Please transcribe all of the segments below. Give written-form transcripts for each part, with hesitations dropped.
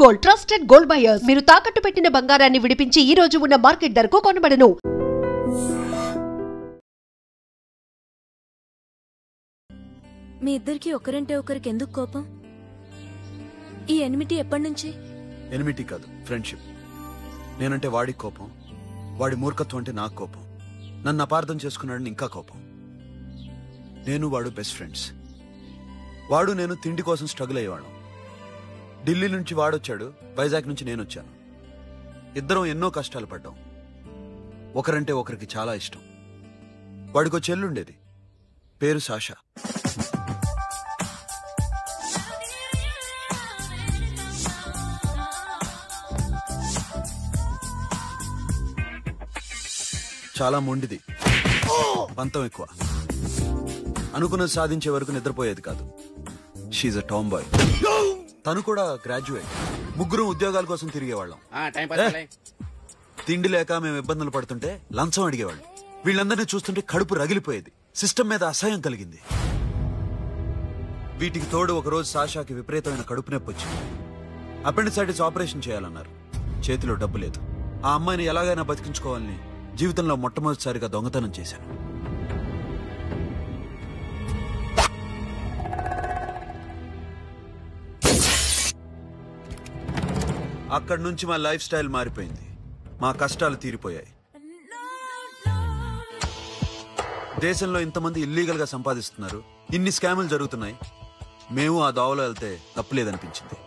Gold, trusted gold buyers. మీరు తాకట్టు పెట్టిన బంగారాన్ని విడిపించి ఈ రోజు ఉన్న మార్కెట్ ధరకు కొనబడను. మీ ఇద్దరికి ఒకరంటే ఒకరికి ఎందుకు కోపం? ఈ ఎనిమిటీ ఎప్పటి నుంచి? ఎనిమిటీ కాదు, ఫ్రెండ్షిప్. నేనంటే వాడికి కోపం, వాడి మూర్ఖత్వం అంటే నాకు కోపం. నన్ను అపార్థం చేసుకున్నాడని ఇంకా కోపం. నేను వాడు బెస్ట్ ఫ్రెండ్స్. వాడు నేను తిండి కోసం స్ట్రగుల్ అయ్యేవాళ్ళం. ఢిల్లీ నుంచి వాడొచ్చాడు, వైజాగ్ నుంచి నేను వచ్చాను. ఇద్దరం ఎన్నో కష్టాలు పడ్డాం. ఒకరంటే ఒకరికి చాలా ఇష్టం. వాడికో చెల్లుండేది, పేరు సాషా. చాలా మొండిది, పంతం ఎక్కువ. అనుకున్నది సాధించే వరకు నిద్రపోయేది కాదు. She's a tomboy. తను కూడా గ్రాడ్యుయేట్. ముగ్గురు ఉద్యోగాల కోసం తిరిగేవాళ్ళం. తిండి లేక మేము ఇబ్బందులు పడుతుంటే లంచం అడిగేవాళ్ళం. వీళ్ళందరినీ చూస్తుంటే కడుపు రగిలిపోయేది. సిస్టమ్ మీద అసహ్యం కలిగింది. వీటికి తోడు ఒకరోజు సాషాకి విపరీతమైన కడుపు నొప్పి వచ్చింది. అపెండిసైటిస్ ఆపరేషన్ చేయాలన్నారు. చేతిలో డబ్బు లేదు. ఆ అమ్మాయిని ఎలాగైనా బతికించుకోవాలని జీవితంలో మొట్టమొదటిసారిగా దొంగతనం చేశాను. అక్కడి నుంచి మా లైఫ్ స్టైల్ మారిపోయింది. మా కష్టాలు తీరిపోయాయి. దేశంలో ఇంతమంది ఇల్లీగల్ గా సంపాదిస్తున్నారు, ఇన్ని స్కాములు జరుగుతున్నాయి. మేము ఆ దోవలో వెళ్తే తప్పులేదనిపించింది.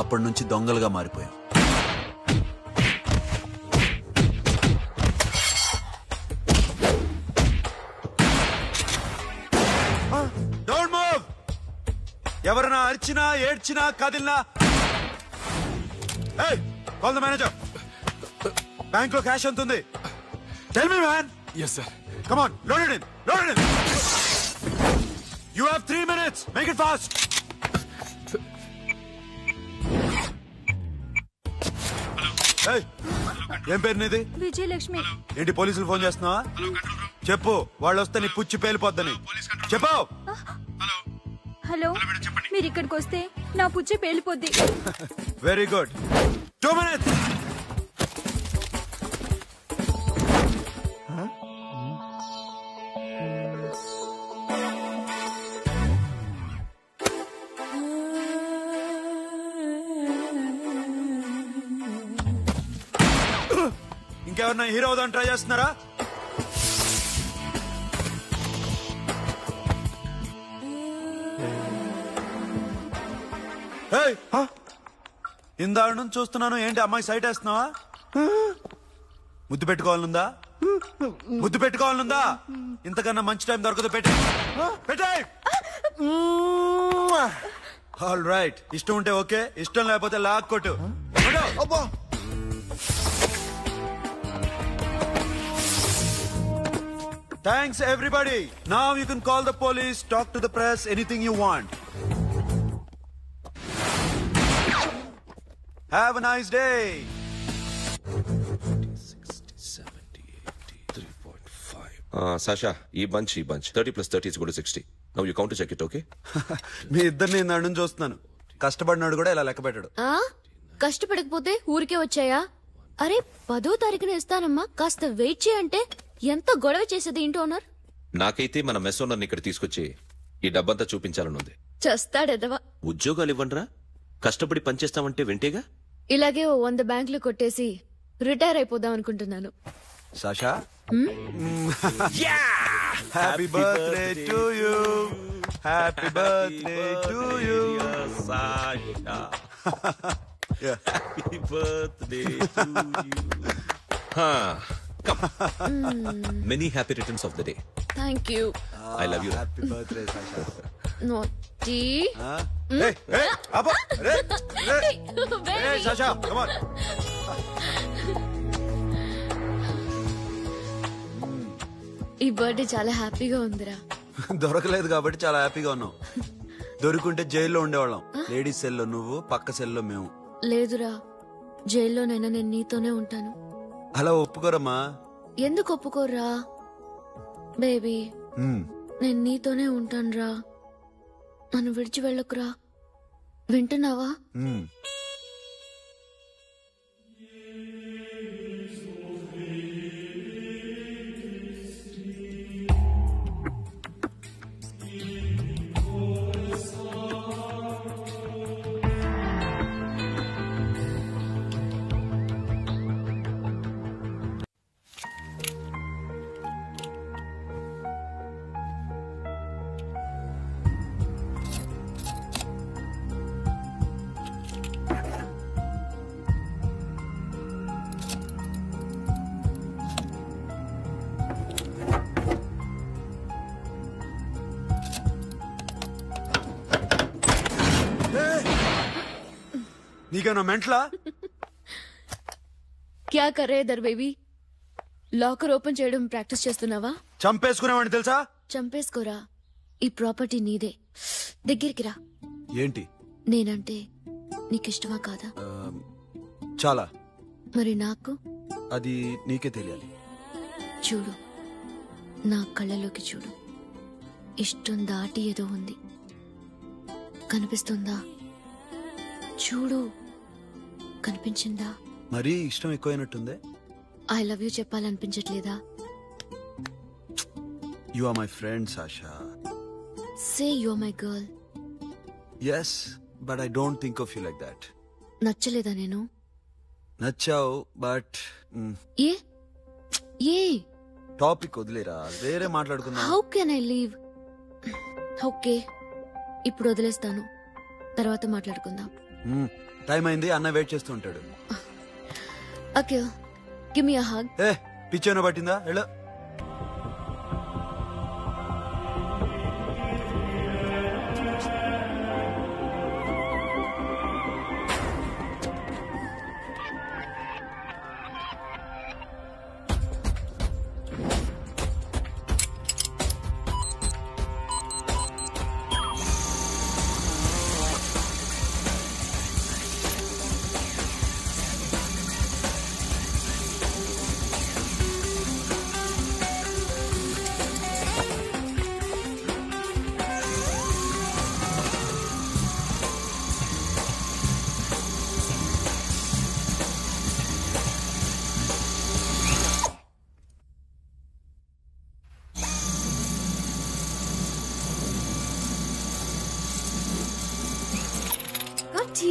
అప్పటి నుంచి దొంగలుగా మారిపోయాం. Don't move. ఎవరైనా అరిచినా ఏడ్చినా కదిలినా కాల్ ద మేనేజర్. బ్యాంక్ లో క్యాష్ ఎంత ఉంది? Tell me man. yes sir. come on, load it in. You have 3 minutes, make it fast. hey, ఏం పేరు నీది? విజయలక్ష్మి. ఏంటి పోలీసులు ఫోన్ చేస్తున్నావా? చెప్పు, వాళ్ళు వస్తే నీ పుచ్చి పేలిపోద్దని చెప్పు. హలో, మీరు ఇక్కడికి వస్తే నా పుచ్చి పేలిపోద్ది. Very good. 2 minutes. ఇంకెవరన్నా హీరో అవుదాన్ని ట్రై చేస్తున్నారా? ఇందాక నుంచి చూస్తున్నాను. ఏంటి అమ్మాయి సైట్ వేస్తున్నావా? ముద్దు పెట్టుకోవాలనుందా? ఇంతకన్నా మంచి టైం దొరకదు. పెట్టే. All right. ఇష్టం ఉంటే ఓకే, ఇష్టం లేకపోతే లాక్కొట్టు. Thanks everybody. Now you can call the police, talk to the press, anything you want. Have a nice day. 60, 70, 80, 3.5. Sasha, ఈ bunch 30 plus 30 is equal to 60. Now you count to check it, okay? మీ ఇద్దరిని నేను నుంచి చూస్తున్నాను. కష్టపడినాడు కూడా ఇలా లెక్క పెట్టాడు. కష్టపడకపోతే ఊరికే వచ్చాయా? అరే 10వ తారీఖున ఇస్తానమ్మా, కాస్త వెయిట్ చేయంటే ఎంత గొడవ చేసేది ఇంటి ఓనర్. నాకైతే మన మెస్ ఓనర్ని ఇక్కడ తీసుకొచ్చి ఈ డబ్బంతా చూపించాలనుంది. చస్తాడెదవా. ఉద్యోగాలు ఇవ్వండిరా, కష్టపడి పనిచేస్తామంటే వింటేగా. ఇలాగే 100 బ్యాంకులు కొట్టేసి రిటైర్ అయిపోదాం అనుకుంటున్నాను. Sasha, happy birthday to you. Happy birthday to you Sasha. Happy birthday to you. Many happy returns of the day. Thank you. I love you. Happy birthday, Sasha. Naughty. Hey, Abba. Hey, Sasha, come on. ఈ birthday చాలా హ్యాపీగా ఉందిరా. దొరకలేదు కాబట్టి చాలా హ్యాపీగా ఉన్నావు. దొరికింటే జైల్లో ఉండేవాళ్ళం. లేడీస్ సెల్లో నువ్వు, పక్క సెల్లో మేము. లేదురా, జైల్లోనైనా నేను నీతోనే ఉంటాను. అలా ఒప్పుకోరమ్మా. ఎందుకు ఒప్పుకోర్రా బేబీ? నేను నీతోనే ఉంటానురా, నన్ను విడిచి వెళ్ళకురా. వింటున్నావా? నీకేనా మెంట్లా? క్యా కరే దర్ బేబీ? లాకర్ ఓపెన్ చేయడం ప్రాక్టీస్ చేస్తున్నావా? చంపేసుకునేవాడిని తెలుసా? చంపేసుకోరా, ఈ ప్రాపర్టీ నీదే. దగ్గరికి రా. ఏంటి? నేనంటే నీకిష్టమా కాదా? చాలా. మరి నాకు? అది నీకే తెలియాలి. చూడు, నా కళ్ళలోకి చూడు. ఇష్టం దాటి ఏదో ఉంది, కనిపిస్తుందా? చూడు, కనిపించిందా? మరీ ఇష్టం ఎక్కువైనట్టుందే. ఐ లవ్ యూ చెప్పాలనిపించట్లేదా? You are my friend Sasha. Say you are my girl. Yes, but I don't think of you like that. నచ్చలేదా నేను? నచ్చావు, బట్ ఏ ఏ టాపిక్ వదిలేరా, వేరే మాట్లాడుకుందాం. How can I leave? Okay, ఇప్పుడు వదిలేస్తాను, తర్వాత మాట్లాడుకుందాం. టైం అయింది, అన్న వెయిట్ చేస్తూ ఉంటాడు. Okay, give me a hug. ఏ పిచ్చేనా పట్టిందా? వెళ్ళు.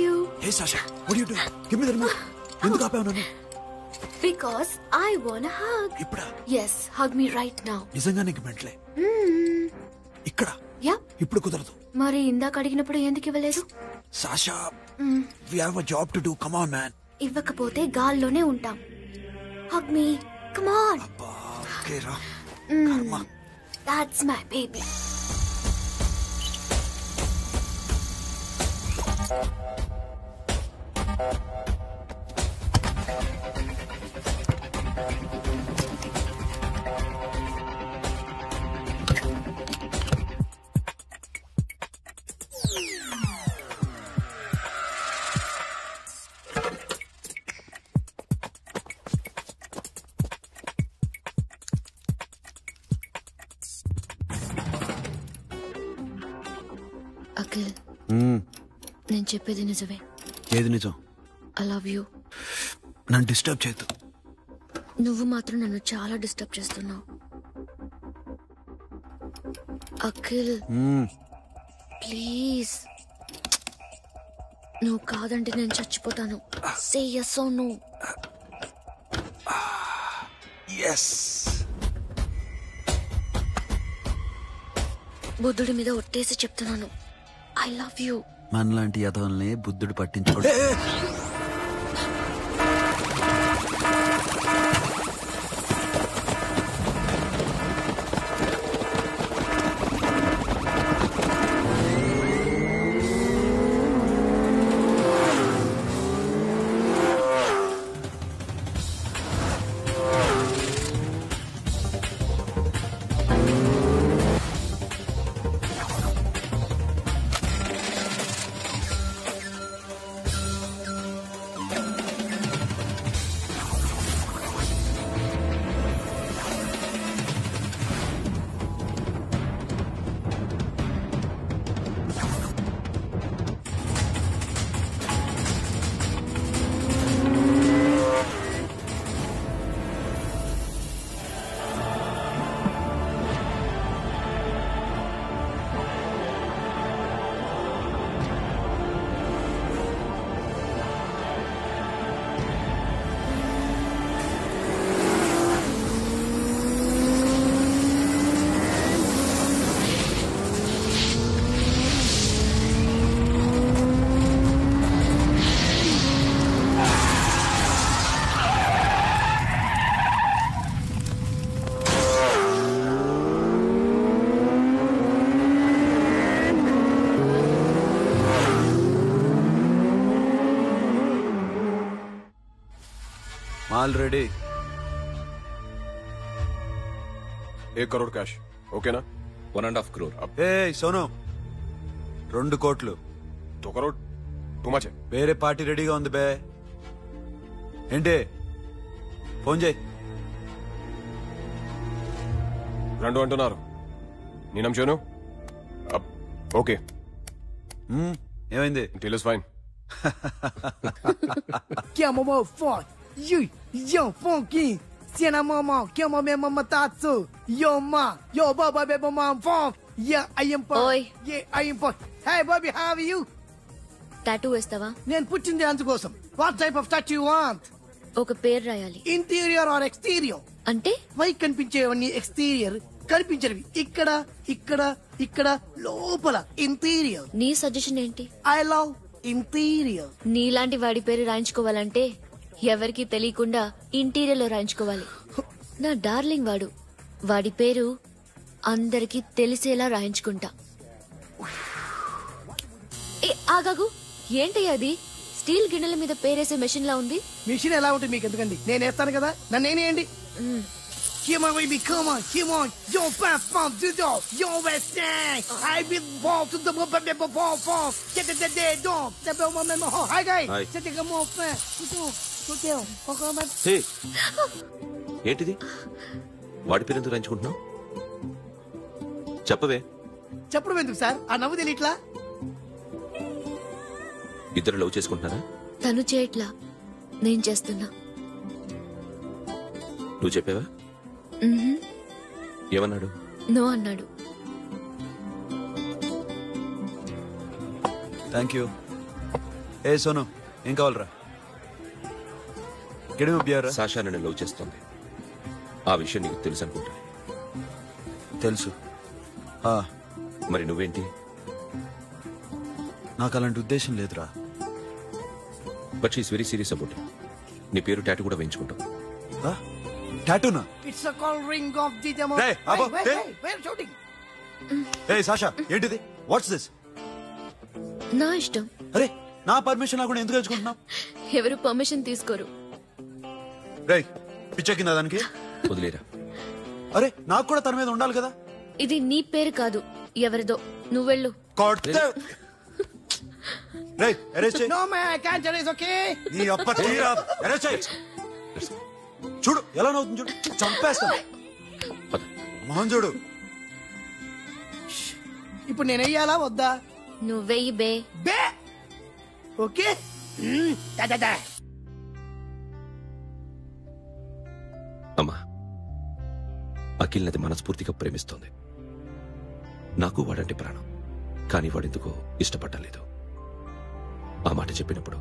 You. Hey Sasha, what are you doing? Give me the remote. ఎందుకు ఆపావు నన్ను? Because I want a hug. ఇప్పుడా? Yes, hug me right now. నిజంగా నీకు మెంట్లే? ఇక్కడ? Yeah. ఇప్పుడు కుదరదు. మరి ఇందాక అడిగినప్పుడు ఎందుకు ఇవ్వలేదు? Sasha, we have a job to do. Come on, man. ఇవ్వకపోతే గాల్లోనే ఉంటాం. Hug me. Come on. అబ్బా, ఓకే రా. కర్మ. That's my baby. అఖిల్, నేను చెప్పేది నిజమే. ఏది నిజం? I love you. నన్ను డిస్టర్బ్ చేయొద్దు. నువ్వు మాత్రం నన్ను చాలా డిస్టర్బ్ చేస్తున్నావు. అఖిల్ ప్లీజ్, నువ్వు కాదంటే నేను చచ్చిపోతాను. సే yes or no. yes. బుద్ధుడి మీద ఒట్టేసి చెప్తున్నాను, ఐ లవ్ యూ. మనలాంటి యదవల్ని బుద్ధుడు పట్టించుకోడు. Mall ready. 1 crore cash. ఓకేనా? 1.5 crore. ఏ సోను, 2 కోట్లు. 2 crore టూ మచ్. వేరే పార్టీ రెడీగా ఉంది బే. ఏంటి? ఫోన్ చేయి. 2 అంటున్నారు. నేను నమ్మాను. ఓకే, ఏమైంది? Deal is fine. Que é mamão forte, yo funky, se na mamão, que é mamãe mamatsu, yo ma, yo baba beba mam funk, yeah I am fun, Oi. yeah I am fun. Hey Bobby, how are you? Tattoo వేస్తావా? నేను పుట్టింది అందుకోసం. What type of tattoo you want? ఒక పేరు రాయాలి. Interior or exterior? అంటే పై కనిపించేవన్నీ exterior, కనిపించేవి ఇక్కడ ఇక్కడ ఇక్కడ లోపల ఇంటీరియర్. నీ సజెషన్ ఏంటి? I love interior. నీలాంటి వాడి పేరు రాయించుకోవాలంటే ఎవరికి తెలియకుండా ఇంటీరియర్ లో రాయించుకోవాలి. నా డార్లింగ్ వాడు. వాడి పేరు అందరికి తెలిసేలా రాయించుకుంటా. ఏ ఆగాగు, ఏంటయ్యా అది? స్టీల్ గిన్నెల మీద పేరేసే మెషిన్ లా ఉంది. మిషన్ ఎలా ఉంటుంది మీకు ఎందుకండి? నేను వేస్తాను కదా, నన్ను నేనేయండి. Come on, baby, come on, come on. Yo, fast, fast, do do. Yo, West End. I will walk to the ball. Get the dead dog. The bell, my mama. Hi, guys. Hi. Set the more fast. Go down. హే, ఏంటిది? వాడి పేరు ఎందుకు రాయించుకుంటున్నావు? చెప్పవే. చెప్పడం ఎందుకు sir? ఆ నవ్వు తెలియట్లా? ఇద్దరు లవ్ చేసుకుంటున్నారా? తను చేయట్లా, నేను చేస్తున్నా. నువ్వు చెప్పావా? ఏమన్నాడు? నో అన్నాడు. Thank you. ఏ సోను, ఏం కావాలరా? కెడమ బియారా? సాషా నన్ను లవ్ చేస్తోంది. ఆ విషయం నీకు తెలుసు అనుకుంటా. తెలుసు. మరి నువ్వేంటి? నాకు అలాంటి ఉద్దేశం లేదురా. But she's very serious about it. నీ పేరు టాటూ కూడా వేయించుకుంటాం. టాటూనా? It's a call ring of the demo. Hey, Abo, hey. Where shooting? ఏ సాషా, ఏంటిది? What's this? నా ఇష్టం. అరే, నా పర్మిషన్ లేకుండా ఎందుకు తెచ్చుకుంటున్నావు? ఎవరు పర్మిషన్ తీసుకోరు. రేయ్, పిచ్చెక్కిందా దానికి? వదిలేరా. అరే, నాకు కూడా తన మీద ఉండాలి కదా. ఇది నీ పేరు కాదు, ఎవరిదో. నువ్వెళ్ళు. కొడితే రేయ్, అరెస్ట్ చేయి. No man, I can't erase, okay? నీ అప్ప తీరా. అరెస్ట్ చేయి. చూడు ఎలా నవ్వుతుంది, చూడు. చంపేస్తాను. మొహం చూడు. ఇప్పుడు నేను వెయ్యాలా వద్దా? నువ్వెయ్యి బే. బే ఓకే. అమ్మా, అఖిల్ నది మనస్ఫూర్తిగా ప్రేమిస్తోంది. నాకు వాడంటే ప్రాణం. కానీ వాడెందుకో ఇష్టపడలేదు. ఆ మాట చెప్పినప్పుడు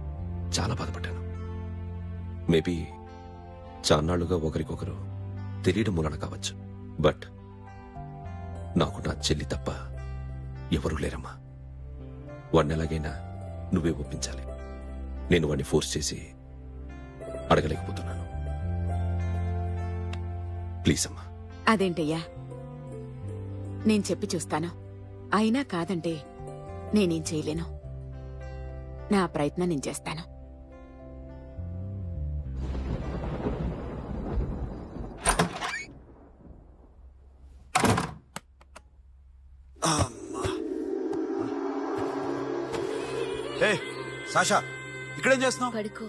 చాలా బాధపడ్డాను. మేబీ చాన్నాళ్లుగా ఒకరికొకరు తెలియడం మూలన కావచ్చు. బట్ నాకు నా చెల్లి తప్ప ఎవరూ లేరమ్మా. వాడిని ఎలాగైనా నువ్వే ఒప్పించాలి. నేను వాడిని ఫోర్స్ చేసి అడగలేకపోతున్నాను. ప్లీజ్ అమ్మా. అదేంటయ్యా, నేను చెప్పి చూస్తాను. అయినా కాదంటే నేనేం చేయలేను. నా ప్రయత్నం నేను చేస్తాను. ఏ సాషా, ఇక్కడేం చేస్తున్నావు? పడుకో.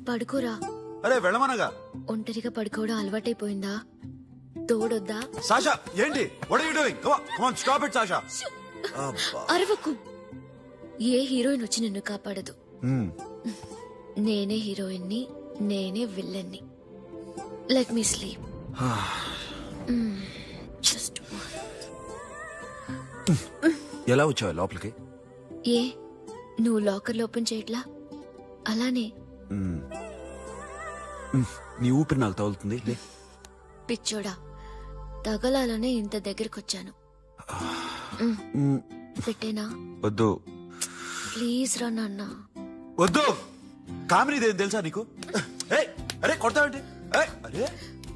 పడుకోరా. అరే వెళ్ళమనగా. ఒంటరిగా పడుకోవడం అలవాటైపోయిందా? తోడొద్దా? సాషా, ఏంటి? What are you doing? Come on, stop it Sasha. అరవకు. ఏ హీరోయిన్ వచ్చి నిన్ను కాపాడదు. నేనే హీరోయిన్ని, నేనే విల్లన్ని. Let me sleep. జస్ట్ ఎలా వచ్చావు లోపలికి? ఏ, నువ్వు లాకర్లో ఓపెన్ చేయట్లా? అలానే. నీ ఊపిరి నాకు తగులుతుంది. లే. పిచ్చోడా, తగలాలనే ఇంత దగ్గరకొచ్చాను. పెట్టేనా? వద్దు. ప్లీజ్ రా నాన్న. వద్దు. కామెడీ తెలుసా నీకు? అరే కొడతావేంటి? అరే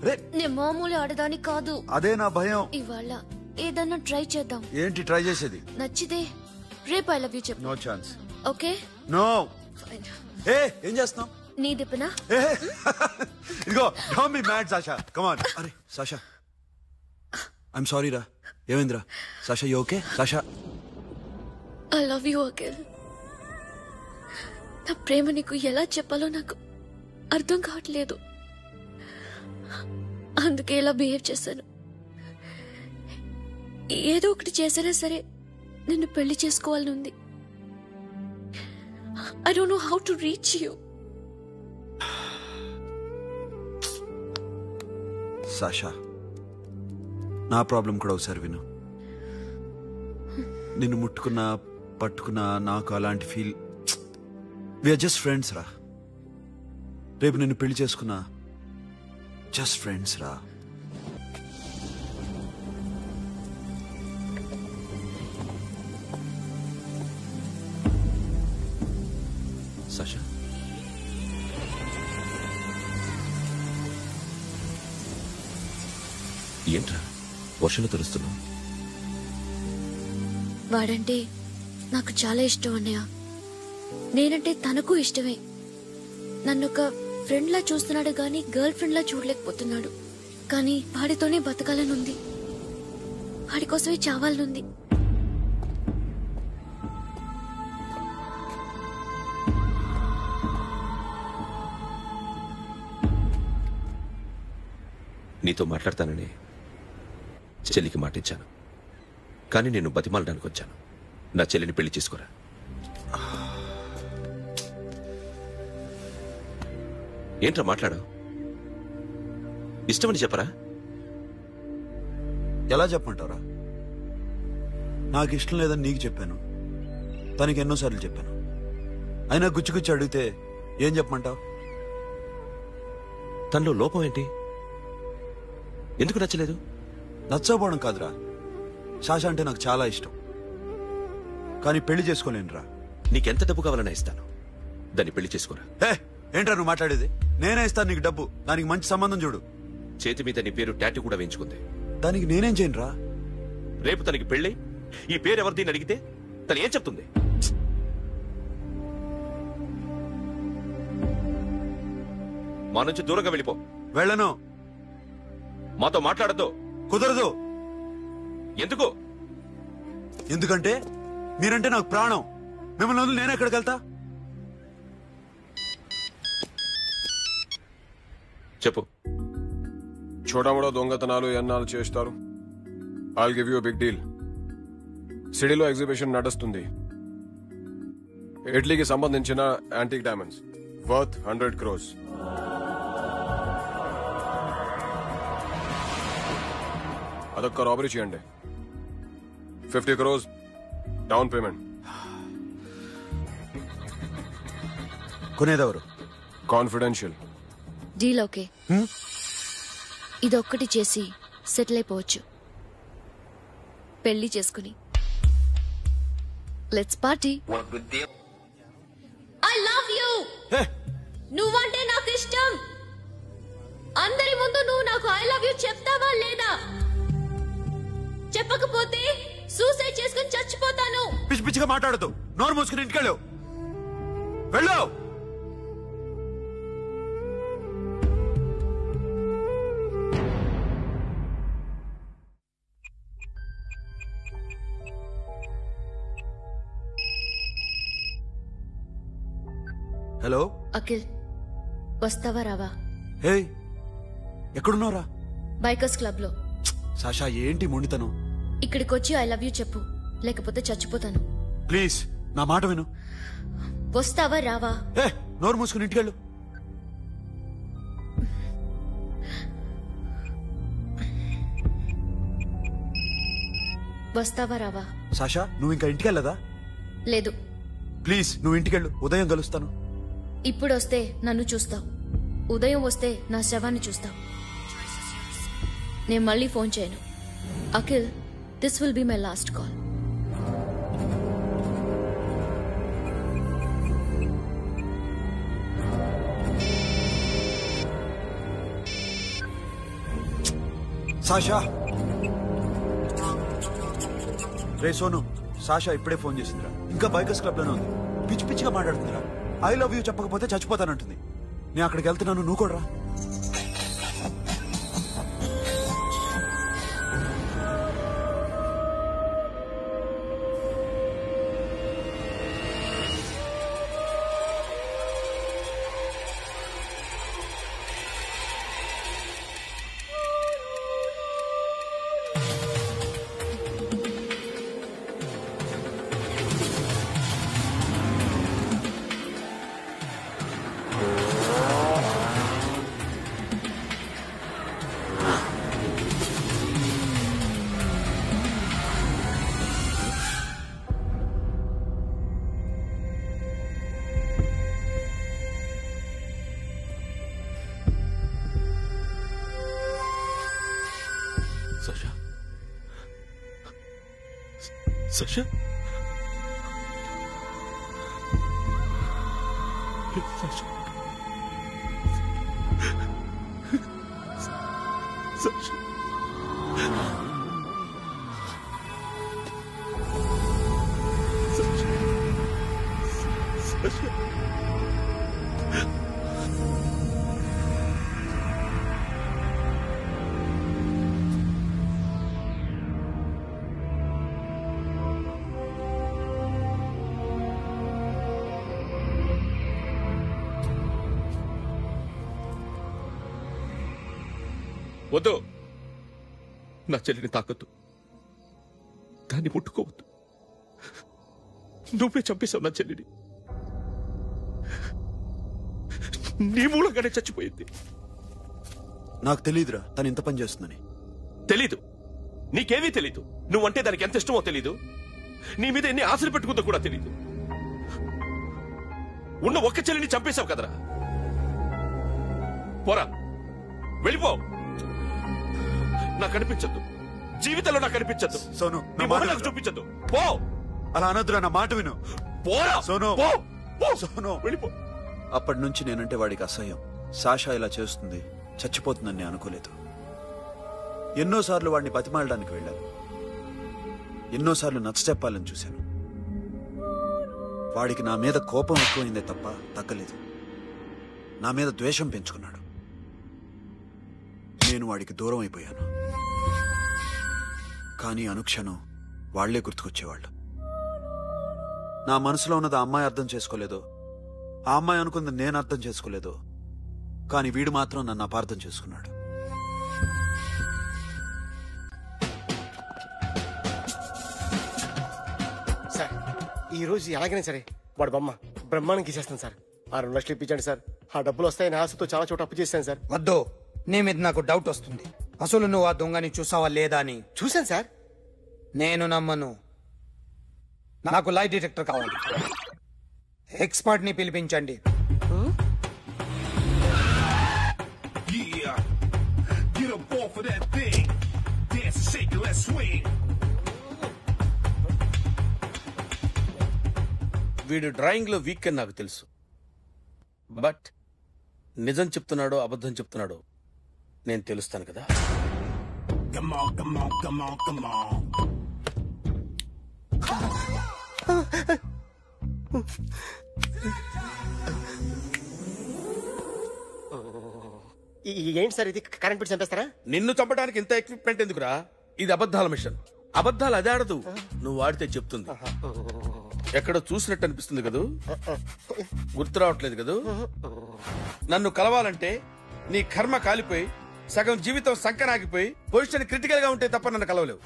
అరే, నే మామూలు ఆడదాని కాదు. అదే నా భయం. ఇవాళ ఏదన్నా ట్రై చేద్దాం. ఏంటి ట్రై చేసేది? నచ్చితే రేపు ఐ లవ్ యూ చెప్పు. No chance. ఓకే. నో. ఏం చేస్తున్నావు? నీ దిప్పునా? ఇదిగో don't be mad Sasha, come on. అరే సాషా, ఐఎమ్ సారీ రా. ఏమైందిరా Sasha? You okay Sasha? I love you Akhil. నా ప్రేమ నీకు ఎలా చెప్పాలో నాకు అర్థం కావట్లేదు. అందుకే ఇలా బిహేవ్ చేశాను. ఏదో ఒకటి చేసినా సరే నిన్ను పెళ్లి చేసుకోవాలని ఉంది. I don't know how to reach you. Sasha, నా ప్రాబ్లం కూడా ఒకసారి విను. నిన్ను ముట్టుకున్నా పట్టుకున్నా నాకు అలాంటి ఫీల్. వీఆర్ జస్ట్ ఫ్రెండ్స్ రా. రేపు నిన్ను పెళ్లి చేసుకున్నా జస్ట్ ఫ్రెండ్స్ రా. సాషా, ఏంట్రా వర్షంలో తెలుస్తున్నావు? వాడంటే నాకు చాలా ఇష్టం అన్నయ్య. నేనంటే తనకు ఇష్టమే. నన్ను ఒక ఫ్రెండ్ లా చూస్తున్నాడు గాని గర్ల్ ఫ్రెండ్ లా చూడలేకపోతున్నాడు. కానీ వాడితోనే బతకాలనుంది, వాడి కోసమే చావాలనుంది. నీతో మాట్లాడతానని చెల్లికి మాటిచ్చాను, కానీ నేను బతిమాలడానికి వచ్చాను. నా చెల్లిని పెళ్లి చేసుకోరా. ఏంట్రా మాట్లాడు? ఇష్టమని చెప్పరా? ఎలా చెప్పమంటావురా? నాకు ఇష్టం లేదని నీకు చెప్పాను, తనకి ఎన్నోసార్లు చెప్పాను. అయినా గుచ్చి అడిగితే ఏం చెప్పమంటావు? తనలో లోపం ఏంటి? ఎందుకు నచ్చలేదు? నచ్చకపోవడం కాదురా, శాష అంటే నాకు చాలా ఇష్టం, కానీ పెళ్లి చేసుకోలేనురా. నీకెంత డబ్బు కావాలన్నా ఇస్తాను, దాన్ని పెళ్లి చేసుకోరా. ఏంట్రా నువ్వు మాట్లాడేది? నేనే ఇస్తాను నీకు డబ్బు, దానికి మంచి సంబంధం చూడు. చేతి మీద నీ పేరు టాటూ కూడా వేయించుకుంది. దానికి నేనేం చేయనురా? రేపు తనకి పెళ్ళి ఈ పేరు ఎవరిది అడిగితే తను ఏం చెప్తుంది? మా నుంచి దూరంగా వెళ్ళిపో. వెళ్ళను. మాతో మాట్లాడద్దు. కుదరదు. ఎందుకు? ఎందుకంటే మీరంటే నాకు ప్రాణం. మిమ్మల్ని వదిలి నేను ఎక్కడికి వెళ్తా? చెప్పు. చోటామోడా దొంగతనాలు ఎన్నాళ్ళు చేస్తారు? I'll give you big deal. సిటీలో ఎగ్జిబిషన్ నడుస్తుంది. ఇటలీకి సంబంధించిన యాంటిక్ డైమండ్స్ వర్త్ 100 crores. అదొక్క రాబరీ చేయండి. 50 crores డౌన్ పేమెంట్. కొనేదెవరు? కాన్ఫిడెన్షియల్. Deal okay. ఇదొక్కటి చేసి సెటిల్ అయిపోవచ్చు. పెళ్లి చేసుకుని let's party. I love you. నువ్వంటే నాకు ఇష్టం. అందరి ముందు నువ్వు నాకు ఐ లవ్ యూ చెప్తావా లేదా? చెప్పకపోతే సూసైడ్ చేసుకుని చచ్చిపోతాను. పిచ్చి పిచ్చిగా మాట్లాడదు. నోరు మూసుకుని ఇంటికెళ్ళు. వెళ్ళు. హలో అఖిల్, వస్తావా రావా? హే, ఎక్కడున్నావురా? బైకర్స్ క్లబ్ లో. సాషా, ఏంటి మొండితనం? ఇక్కడికి వచ్చి ఐ లవ్ యూ చెప్పు, లేకపోతే చచ్చిపోతాను. ప్లీజ్ నా మాట విను. వస్తావా రావా? ఏ, నోరు మూసుకుని ఇంటికెళ్ళు. వస్తావా రావా? సాషా, నువ్వు ఇంకా ఇంటికెళ్ళదా? లేదు. ప్లీజ్ నువ్వు ఇంటికెళ్ళు. ఉదయం కలుస్తాను. ఇప్పుడు వస్తే నన్ను చూస్తావు, ఉదయం వస్తే నా శవాన్ని చూస్తావు. నేను మళ్ళీ ఫోన్ చేయను. Akhil, this will be my last call. Sasha. Ray Sonu, Sasha ఇప్పుడే ఫోన్ చేసిందిరా. ఇంకా బైకర్స్ క్లబ్ లోనే ఉంది. పిచ్చి పిచ్చిగా మాట్లాడుతుందిరా. ఐ లవ్ యూ చెప్పకపోతే చచ్చిపోతానంటుంది. నేను అక్కడికి వెళ్తున్నాను, నువ్వు కూడా రా. Sasha? Sasha? Sasha? Sasha? Sasha? వద్దు, నా చెల్లిని తాకద్దు, దాన్ని ముట్టుకోవద్దు. నువ్వే చంపేశావు నా చెల్లిని. నీ మూలంగానే చచ్చిపోయింది. నాకు తెలియదురా తను ఇంత పని చేస్తుందని. తెలీదు, నీకేమీ తెలీదు. నువ్వంటే దానికి ఎంత ఇష్టమో తెలీదు, నీ మీద ఎన్ని ఆశలు పెట్టుకుందో కూడా తెలీదు. ఉన్న ఒక్క చెల్లిని చంపేశావు కదరా. పోరా, వెళ్ళిపో. నాకు కనిపించద్దు, జీవితంలో నాకు కనిపించద్దు. సోను, నీ మొహం నాకు చూపించద్దు. పో. అలా అనొద్దురా, నా మాట విను. పోరా సోను, పో. సోను, వెళ్ళిపో. అప్పటి నుంచి నేనంటే వాడికి అసహ్యం. సాషా ఇలా చేస్తుంది, చచ్చిపోతుందని నేను అనుకోలేదు. ఎన్నోసార్లు వాడిని బతిమాలడానికి వెళ్ళాను, ఎన్నోసార్లు నచ్చచెప్పాలని చూశాను. వాడికి నా మీద కోపం ఎక్కువైందే తప్ప తగ్గలేదు. నా మీద ద్వేషం పెంచుకున్నాడు. నేను వాడికి దూరం అయిపోయాను. కానీ అనుక్షణం వాళ్లే గుర్తుకొచ్చేవాళ్ళు. నా మనసులో ఉన్నది ఆ అమ్మాయి అర్థం చేసుకోలేదో, ఆ అమ్మాయి అనుకుంది నేను అర్థం చేసుకోలేదో, కానీ వీడు మాత్రం నన్ను అపార్థం చేసుకున్నాడు. సార్, ఈ రోజు ఎలాగైనా సరే వాడు బొమ్మ బ్రహ్మాండం గీసేస్తాను సార్. 6 లక్షలు ఇప్పించండి సార్. ఆ డబ్బులు వస్తాయని ఆశతో చాలా చోట అప్పు చేశాను సార్. వద్దు, నీ మీద నాకు డౌట్ వస్తుంది. అసలు నువ్వు ఆ దొంగని చూసావా లేదా అని. చూశాను సార్. నేను నమ్మను. నాకు లై డిటెక్టర్ కావాలి. ఎక్స్పర్ట్ ని పిలిపించండి. వీడు డ్రాయింగ్ లో వీక్ అని నాకు తెలుసు, బట్ నిజం చెప్తున్నాడో అబద్ధం చెప్తున్నాడో నేను తెలుస్తాను కదా. ఏంటి సార్ ఇది? కరెంట్ బిల్ చంపేస్తారా? నిన్ను చంపడానికి ఇంత ఎక్విప్మెంట్ ఎందుకురా? ఇది అబద్ధాల మిషన్. అబద్ధాలు అదే ఆడదు, నువ్వు వాడితే చెప్తుంది. ఎక్కడో చూసినట్టు అనిపిస్తుంది కదూ, గుర్తు రావట్లేదు కదూ. నన్ను కలవాలంటే నీ కర్మ కాలిపోయి సగం జీవితం సంకనాగిపోయి పొజిషన్ క్రిటికల్ గా ఉంటే తప్ప నన్ను కలవలేవు.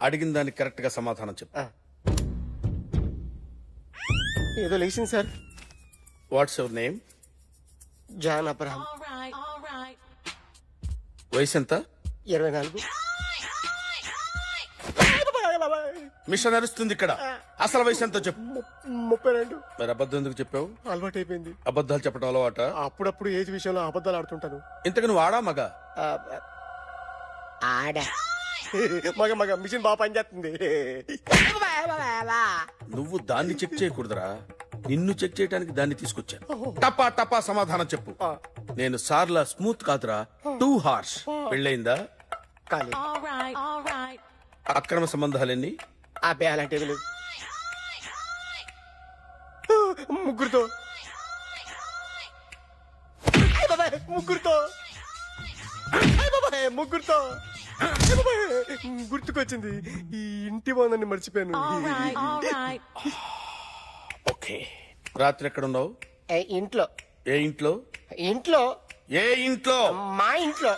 అడిగిన దానికి కరెక్ట్ గా సమాధానం చెప్పు. ఏదో లేచింది sir. What's your name? John Abraham. వయసు ఎంత? 24. మిషన్ నడుస్తుంది ఇక్కడ. అసలు వయసు ఎంతో చెప్పు. 32. మరి అబద్ధం ఎందుకు చెప్పావు? అలవాటు అయిపోయింది. అబద్ధాలు చెప్పడం అలవాట? అప్పుడప్పుడు ఏజ్ విషయంలో అబద్ధాలు ఆడుతుంటాను. ఇంతకు నువ్వు ఆడా మగ? ఆడా. మగ మగ మిషన్ బాగా పనిచేస్తుంది. నువ్వు దాన్ని చెక్ చేయకూడదురా, నిన్ను చెక్ చేయడానికి దాన్ని తీసుకొచ్చాను. టపా టపా సమాధానం చెప్పు. నేను సార్లా స్మూత్ కాదురా, టూ హార్ష్. పెళ్ళయిందా? కానీ అక్రమ సంబంధాలెన్ని? అబ్బాయి అలాంటివి లేవు. ముగ్గురుతో. ముగ్గురుతో అయ్ బాబాయ్, ముగ్గురుతో అయ్ బాబాయ్, గుర్తుకొచ్చింది ఈ ఇంటి బాగుందని మర్చిపోయాను. ఓకే, రాత్రి ఎక్కడ ఉన్నావు? ఇంట్లో. ఏ ఇంట్లో? ఇంట్లో. ఏ ఇంట్లో? మా ఇంట్లో.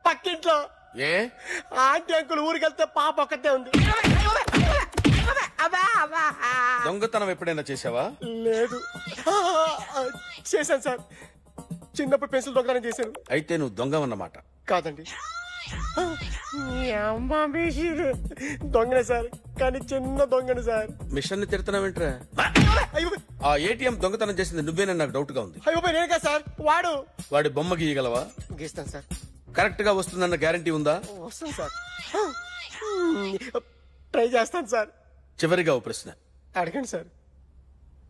పక్కింట్లో. ఏ ఆంటీ అంకుల్ ఊరికెళ్తే పాప ఒక్కతే ఉంది. దొంగతనం ఎప్పుడైనా చేసావా? లేదు. చేశాను సార్, చిన్నప్పుడు పెన్సిల్ దొంగతనం చేశాను. అయితే నువ్వు దొంగవన్నమాట. కాదండి, దొంగనే సార్, కానీ చిన్న దొంగను సార్. మిషన్ ని తిడుతున్నావేంట్రా? ఆ ఏటీఎం దొంగతనం చేసింది నువ్వేనని నాకు డౌట్ గా ఉంది. అయ్యో నేను కదా సార్, వాడి బొమ్మ గీయగలవా? గీస్తాను సార్. కరెక్ట్ గా వస్తుందన్న గ్యారంటీ ఉందా? వస్తాను సార్, ట్రై చేస్తాను సార్. చివరిగా ఓ ప్రశ్న అడగండి సార్.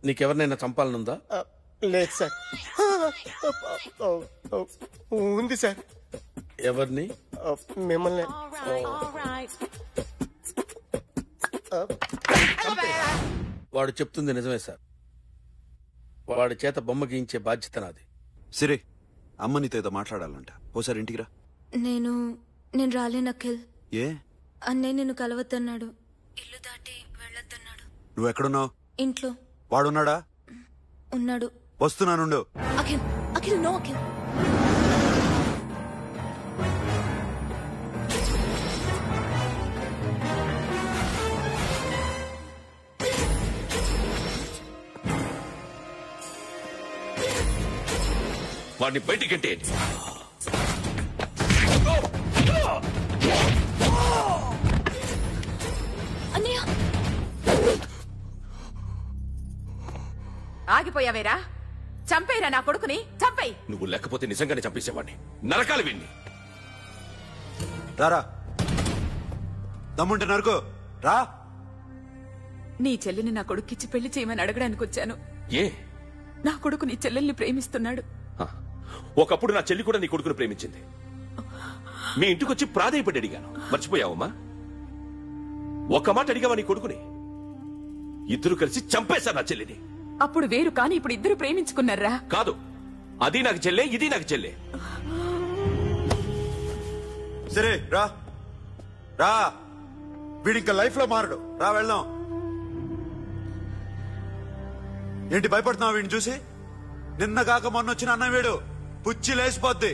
నీకెవరినైనా చంపాలనుందా? లేదు సార్. ఉంది సార్. ఎవరిని? మిమ్మల్ని. వాడు చెప్తుంది నిజమే సార్. వాడి చేత బొమ్మ గీయించే బాధ్యత నాది. సిరి, అమ్మ నీతో ఏదో మాట్లాడాలంట, ఓసారి ఇంటికి రా. నేను రాలేను అఖిల్. ఏ? అన్నయ్య నిన్ను కలవద్దన్నాడు, ఇల్లు దాటి వెళ్ళొద్దన్నాడు. నువ్వు ఎక్కడున్నావు? ఇంట్లో. వాడున్నాడా? ఉన్నాడు. వస్తున్నానుండు. అఖిల్, అఖిల్, నో అఖిల్. వాడిని బయటికంటే అన్నయ్య. ఆగిపోయావేరా? చంపేరా నా కొడుకుని, చంపేయి. నువ్వు లేకపోతే నిజంగానే చంపేసేవాడిని. నరకాలి విన్ని. రారా, దమ్ముంటే నరుకు రా. నీ చెల్లిని నా కొడుక్కిచ్చి పెళ్లి చేయమని అడగడానికి వచ్చాను. ఏ? నా కొడుకు నీ చెల్లెల్ని ప్రేమిస్తున్నాడు. ఒకప్పుడు నా చెల్లి కూడా నీ కొడుకును ప్రేమించింది. మీ ఇంటికొచ్చి ప్రాధేయపడి అడిగాను, మర్చిపోయావమ్మా? ఒక్క మాట అడిగావా నీ కొడుకుని? ఇద్దరు కలిసి చంపేశారు నా చెల్లిని. అప్పుడు వేరు, కానీ ఇప్పుడు ఇద్దరు ప్రేమించుకున్నారా? కాదు, అది నాకు చెల్లె, ఇది నాకు చెల్లె. సరే రా రా, వీడింకా లైఫ్ లో మారడు. రా వెళ్దాం. ఏంటి భయపడుతున్నావు వీడిని చూసి? నిన్న కాక మొన్న వచ్చిన అన్న వీడు, పుచ్చి లేచిపోద్ది.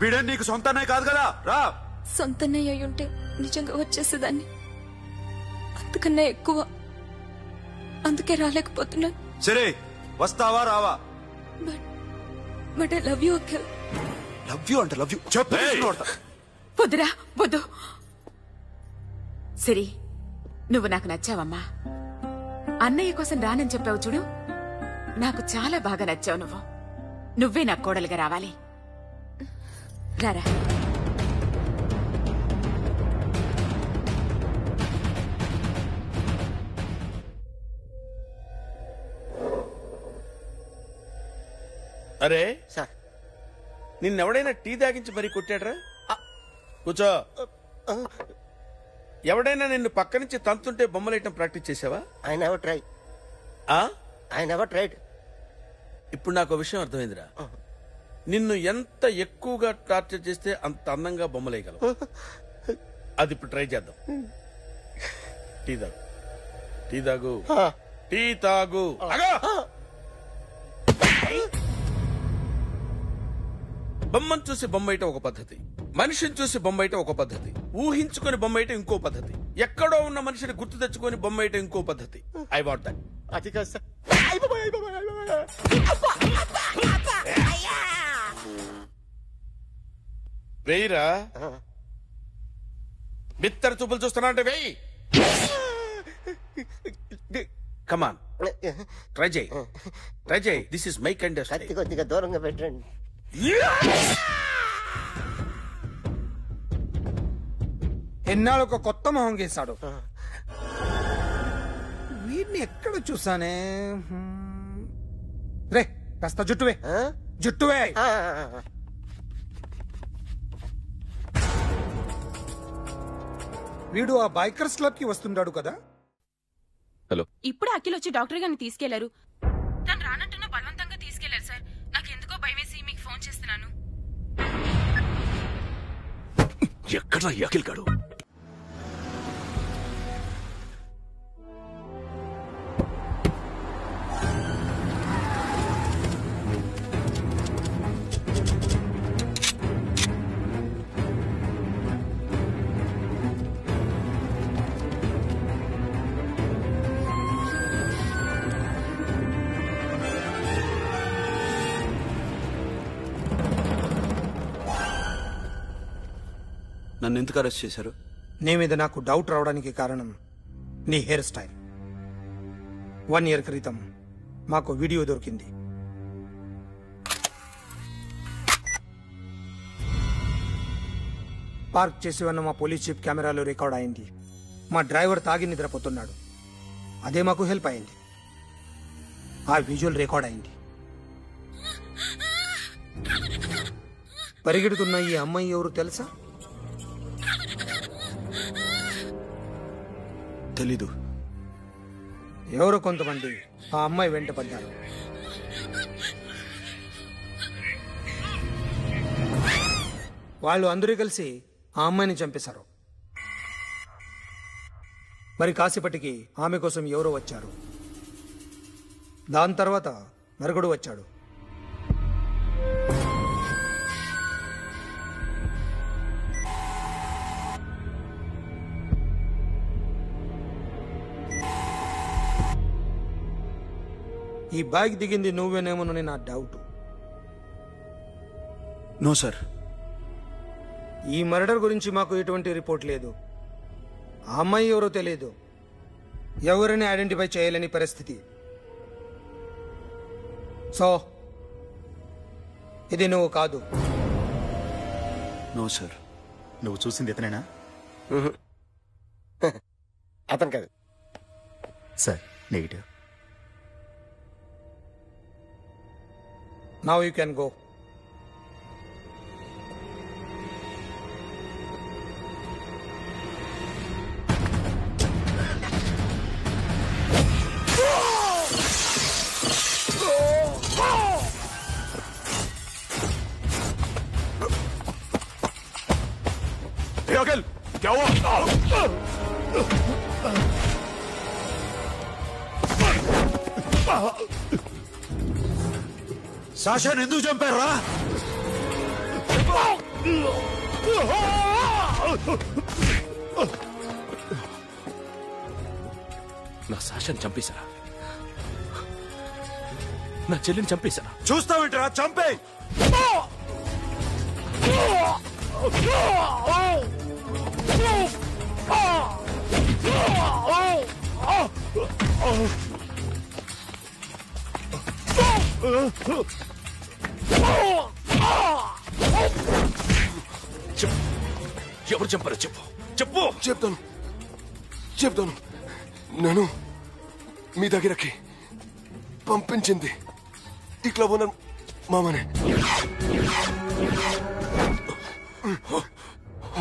వీడే నీకు సొంత అన్నయ్య కాదు కదా. రా. సొంతన్నయ్య అయ్యుంటే నిజంగా వచ్చేసేదాన్ని, అంతకన్నా ఎక్కువ. అందుకే రాలేకపోతున్నాను. సరే, వస్తావా రావా? But I love you Akhil. Love you అంటే లవ్ యూ చెప్పు. వద్దురా, వద్దు. సిరి, నువ్వు నాకు నచ్చావమ్మా. అన్నయ్య కోసం రానని చెప్పావు చూడు, నాకు చాలా బాగా నచ్చావు. నువ్వే నాకు కోడలుగా రావాలి. రారా. అరే సార్, నిన్నెవడైనా టీ తాగించి మరీ కొట్టాడ్రా? కూర్చో. ఎవడైనా నిన్ను పక్క నుంచి తంతుంటే బొమ్మలేయటం ప్రాక్టీస్ చేసావా? I never try. I never tried. ఇప్పుడు నాకు విషయం అర్థమైందిరా. నిన్ను ఎంత ఎక్కువగా టార్చర్ చేస్తే అంత అందంగా బొమ్మలేయగలవు. అది ఇప్పుడు ట్రై చేద్దాం. టీ తాగు, టీ తాగు, టీ తాగు. బొమ్మను చూసి బొమ్మయటం ఒక పద్ధతి, మనిషిని చూసి బొమ్మయటం ఒక పద్ధతి, ఊహించుకొని బొమ్మయటం ఇంకో పద్ధతి, ఎక్కడో ఉన్న మనిషిని గుర్తు తెచ్చుకొని బొమ్మయటం ఇంకో పద్ధతి. I want that. అది కాదు సార్. వెయ్యిరా. బిత్తర చూపులు చూస్తున్నా అంటే వెయ్యి. కమాన్, ట్రై చేయి, ట్రై చేయి. This is my kind of style. కొద్దిగా దూరంగా పెట్టండి. ఎన్నాళ్ళు ఒక కొత్త మొహం గీశాడు. వీడిని ఎక్కడ చూసానే? రే, కాస్త జుట్టువే, జుట్టువే. వీడు ఆ బైకర్స్ క్లబ్ కి వస్తుంటాడు కదా. హలో, ఇప్పుడు అఖిల్ వచ్చి డాక్టర్ గారిని తీసుకెళ్లారు. తను రానట్టున బలవంతంగా తీసుకెళ్లారు సార్. ఎక్కడా ఈ అఖిల్ గాడు? నన్ను ఎందుకు అరెస్ట్ చేశారు? నీ మీద నాకు డౌట్ రావడానికి కారణం నీ హెయిర్ స్టైల్. 1 year క్రితం మాకు వీడియో దొరికింది. పార్క్ చేసి ఉన్న మా పోలీస్ జీప్ కెమెరాలో రికార్డ్ అయింది. మా డ్రైవర్ తాగి నిద్రపోతున్నాడు. అదే మాకు హెల్ప్ అయింది. ఆ విజువల్ రికార్డ్ అయింది. పరిగెడుతున్న ఈ అమ్మాయి ఎవరు తెలుసా? తెలీదు. ఎవరో కొంతమంది ఆ అమ్మాయి వెంట పడ్డారు. వాళ్ళు అందరూ కలిసి ఆ అమ్మాయిని చంపేశారు. మరి కాసేపటికి ఆమె కోసం ఎవరో వచ్చారు. దాని తర్వాత మరొకడు వచ్చాడు. ఈ బైక్ దిగింది నువ్వేనేమోనని నా డౌట్. No sir. ఈ మర్డర్ గురించి మాకు ఎటువంటి రిపోర్ట్ లేదు. ఆ అమ్మాయి ఎవరో తెలియదు. ఎవరిని ఐడెంటిఫై చేయలేని పరిస్థితి. సో ఇది నువ్వు కాదు. No sir. నువ్వు చూసింది ఇతనేనా? అతను కాదు sir. Negative. Now you can go. Hey, Akhil, क्या हुआ? సాషాని ఎందుకు చంపారా? నా సాషాని చంపేశారా? నా చెల్లిని చంపేశారా? చూస్తావేంట్రా? చంపే. ఎవరు చంపారో చెప్పు. చెప్పు. చెప్తాను. నేను మీ దగ్గరకి పంపించింది ఈ క్లబ్ ఓనర్ మామనే.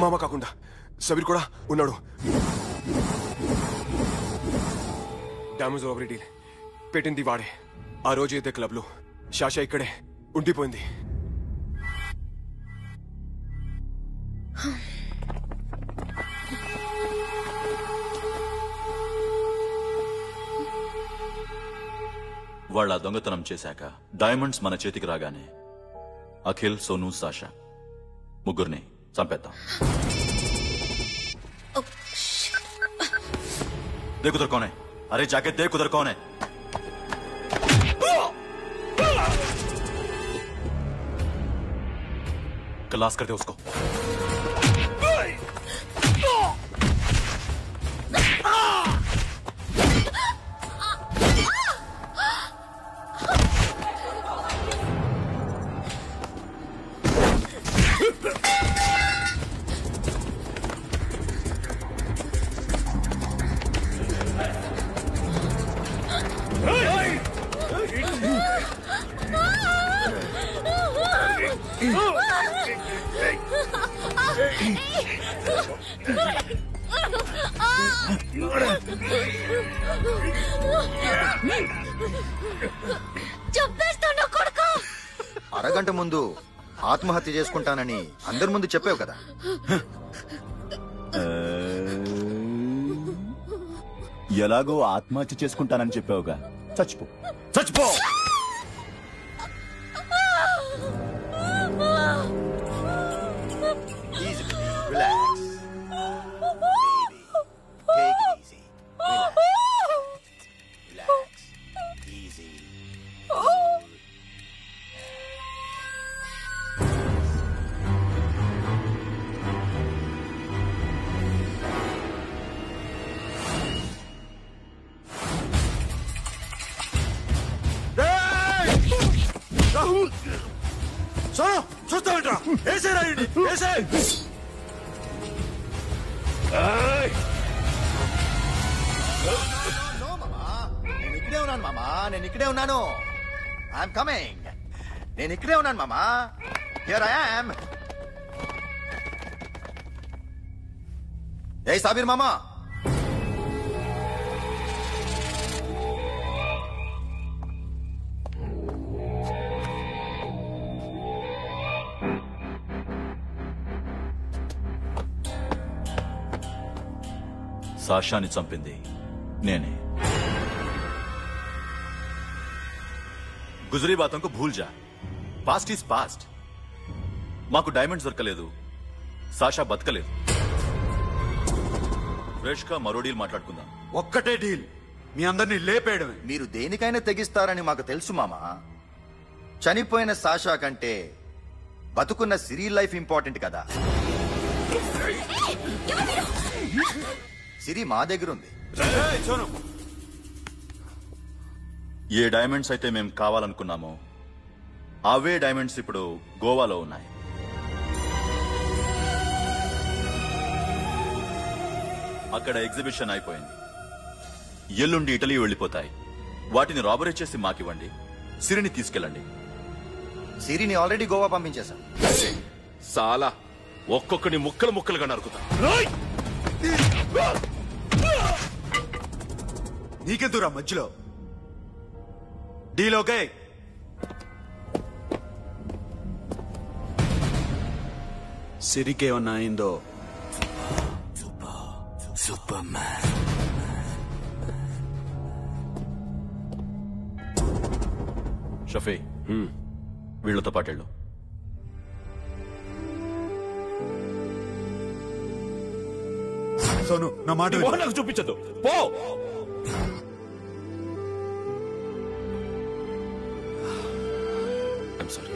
మామ కాకుండా సబీర్ కూడా ఉన్నాడు. డ్యామేజ్ ఓవర్ డీల్ పెట్టింది వాడే. ఆ రోజు అయితే క్లబ్ లో శాషా ఇక్కడే ఉండిపోయింది. వాళ్ళ దొంగతనం చేశాక డైమండ్స్ మన చేతికి రాగానే అఖిల్, సోను, సాషా ముగ్గురిని చంపేద్దాం. देख उधर कौन है? अरे जाके देख उधर कौन है? क्लास कर दे उसको. అరగంట ముందు ఆత్మహత్య చేసుకుంటానని అందరి ముందు చెప్పావు కదా. ఎలాగో ఆత్మహత్య చేసుకుంటానని చెప్పావుగా, చచ్చిపో చచ్చిపో. చూస్తామంటా ఏసే రాయండి ఏసే. నేను ఇక్కడే ఉన్నాను మామా, నేను ఇక్కడే ఉన్నాను. I'm coming. నేను ఇక్కడే ఉన్నాను మామా. Here I am. ఏ సాబీర్ మామా, సాషాని చంపింది నేనే. గుజరీ బాతంకు భూల్ జా, పాస్ట్ ఈజ్ పాస్ట్. మాకు డైమండ్స్ దొరకలేదు, సాషా బతకలేదు. ఫ్రెష్ గా మరో డీల్ మాట్లాడుకుందాం. ఒక్కటే డీల్, మీ అందరినీ లేపేయడమే. మీరు దేనికైనా తెగిస్తారని మాకు తెలుసు మామా. చనిపోయిన సాషా కంటే బతుకున్న సిరి లైఫ్ ఇంపార్టెంట్ కదా. సిరి మా దగ్గర ఉంది. ఏ డైమండ్స్ అయితే మేము కావాలనుకున్నామో అవే డైమండ్స్ ఇప్పుడు గోవాలో ఉన్నాయి. అక్కడ ఎగ్జిబిషన్ అయిపోయింది. ఎల్లుండి ఇటలీ వెళ్ళిపోతాయి. వాటిని రాబరీ చేసి మాకివ్వండి, సిరిని తీసుకెళ్ళండి. సిరిని ఆల్రెడీ గోవా పంపించేశాం. సాలా ఒక్కొక్కని ముక్కలు ముక్కలుగా నరుకుతా. నీకెందురా మధ్యలో? Deal okay? సిరికేమన్నా అయిందో సూపర్ మ్యాన్. షఫీ, వీళ్లతో పాటెళ్ళు. సోను నా మాట నాకు చూపించదు. పో. I'm sorry.